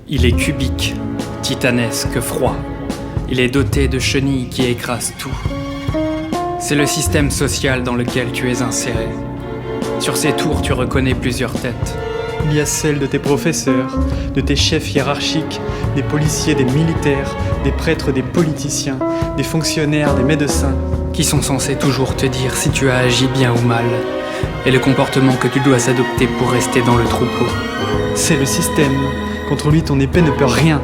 Il est cubique, titanesque, froid. Il est doté de chenilles qui écrasent tout. C'est le système social dans lequel tu es inséré. Sur ces tours, tu reconnais plusieurs têtes. Il y a celles de tes professeurs, de tes chefs hiérarchiques, des policiers, des militaires, des prêtres, des politiciens, des fonctionnaires, des médecins. Qui sont censés toujours te dire si tu as agi bien ou mal, et le comportement que tu dois adopter pour rester dans le troupeau. C'est le système. Contre lui, ton épée ne peut rien.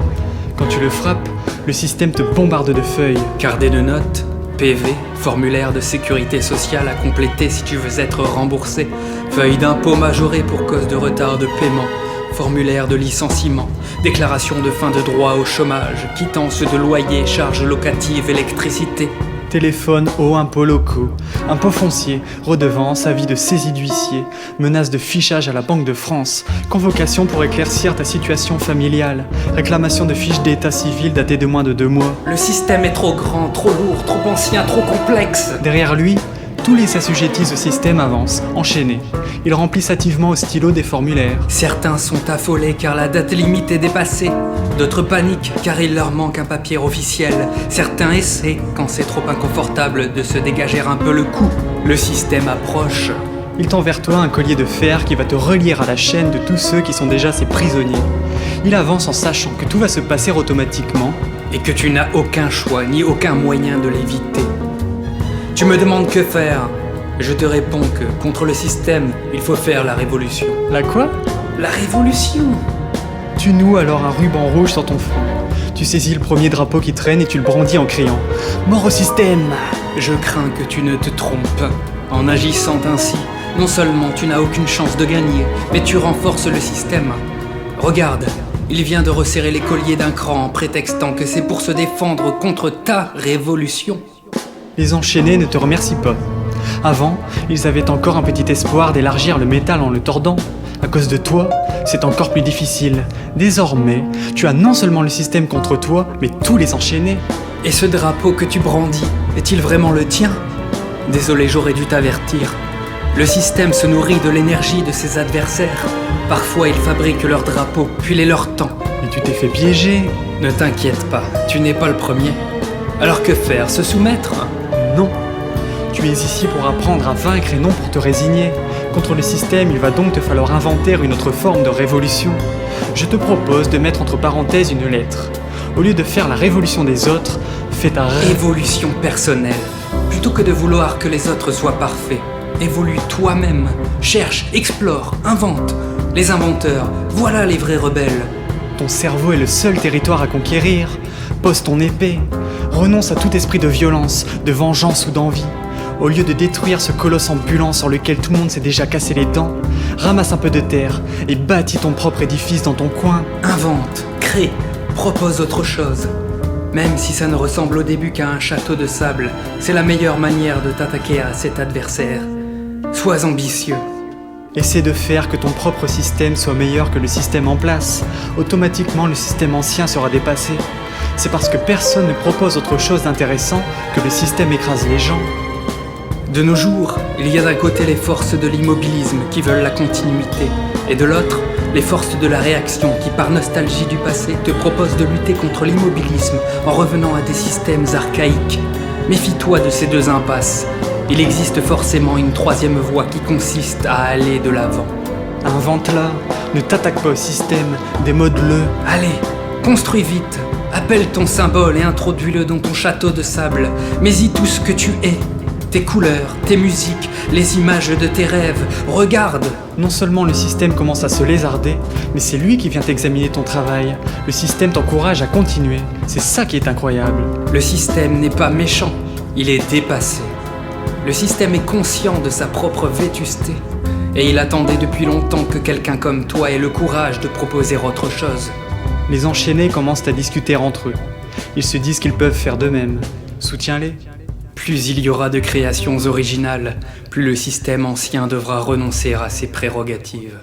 Quand tu le frappes, le système te bombarde de feuilles. Carnet de notes, PV, formulaire de sécurité sociale à compléter si tu veux être remboursé, feuille d'impôt majorée pour cause de retard de paiement, formulaire de licenciement, déclaration de fin de droit au chômage, quittance de loyer, charges locatives, électricité. Téléphone, eau, impôts locaux, impôts fonciers, redevances, avis de saisie d'huissier, menaces de fichage à la Banque de France, convocation pour éclaircir ta situation familiale, réclamation de fiches d'état civil datées de moins de 2 mois. Le système est trop grand, trop lourd, trop ancien, trop complexe. Derrière lui, tous les assujettis au système avancent, enchaînés. Ils remplissent hâtivement au stylo des formulaires. Certains sont affolés car la date limite est dépassée. D'autres paniquent car il leur manque un papier officiel. Certains essaient, quand c'est trop inconfortable, de se dégager un peu le cou. Le système approche. Il tend vers toi un collier de fer qui va te relier à la chaîne de tous ceux qui sont déjà ses prisonniers. Il avance en sachant que tout va se passer automatiquement. Et que tu n'as aucun choix, ni aucun moyen de l'éviter. Tu me demandes que faire. Je te réponds que, contre le système, il faut faire la révolution. La quoi ? La révolution. Tu noues alors un ruban rouge sur ton front. Tu saisis le premier drapeau qui traîne et tu le brandis en criant « Mort au système !» Je crains que tu ne te trompes. En agissant ainsi, non seulement tu n'as aucune chance de gagner, mais tu renforces le système. Regarde, il vient de resserrer les colliers d'un cran en prétextant que c'est pour se défendre contre ta révolution. Les enchaînés ne te remercient pas. Avant, ils avaient encore un petit espoir d'élargir le métal en le tordant. À cause de toi, c'est encore plus difficile. Désormais, tu as non seulement le système contre toi, mais tous les enchaînés. Et ce drapeau que tu brandis, est-il vraiment le tien ? Désolé, j'aurais dû t'avertir. Le système se nourrit de l'énergie de ses adversaires. Parfois, ils fabriquent leurs drapeaux, puis les leur tend. Et tu t'es fait piéger. Ne t'inquiète pas, tu n'es pas le premier. Alors que faire ? Se soumettre ? Non. Tu es ici pour apprendre à vaincre et non pour te résigner. Contre le système, il va donc te falloir inventer une autre forme de révolution. Je te propose de mettre entre parenthèses une lettre. Au lieu de faire la révolution des autres, fais ta évolution personnelle. Plutôt que de vouloir que les autres soient parfaits, évolue toi-même. Cherche, explore, invente. Les inventeurs, voilà les vrais rebelles. Ton cerveau est le seul territoire à conquérir. Pose ton épée. Renonce à tout esprit de violence, de vengeance ou d'envie. Au lieu de détruire ce colosse ambulant sur lequel tout le monde s'est déjà cassé les dents, ramasse un peu de terre et bâtis ton propre édifice dans ton coin. Invente, crée, propose autre chose. Même si ça ne ressemble au début qu'à un château de sable, c'est la meilleure manière de t'attaquer à cet adversaire. Sois ambitieux. Essaie de faire que ton propre système soit meilleur que le système en place. Automatiquement, le système ancien sera dépassé. C'est parce que personne ne propose autre chose d'intéressant que le système écrase les gens. De nos jours, il y a d'un côté les forces de l'immobilisme qui veulent la continuité, et de l'autre, les forces de la réaction qui, par nostalgie du passé, te proposent de lutter contre l'immobilisme en revenant à des systèmes archaïques. Méfie-toi de ces deux impasses. Il existe forcément une troisième voie qui consiste à aller de l'avant. Invente-la, ne t'attaque pas au système, démode-le. Allez, construis vite. Appelle ton symbole et introduis-le dans ton château de sable. Mets-y tout ce que tu es. Tes couleurs, tes musiques, les images de tes rêves. Regarde. Non seulement le système commence à se lézarder, mais c'est lui qui vient examiner ton travail. Le système t'encourage à continuer. C'est ça qui est incroyable. Le système n'est pas méchant, il est dépassé. Le système est conscient de sa propre vétusté. Et il attendait depuis longtemps que quelqu'un comme toi ait le courage de proposer autre chose. Les enchaînés commencent à discuter entre eux. Ils se disent qu'ils peuvent faire de même. Soutiens-les. Plus il y aura de créations originales, plus le système ancien devra renoncer à ses prérogatives.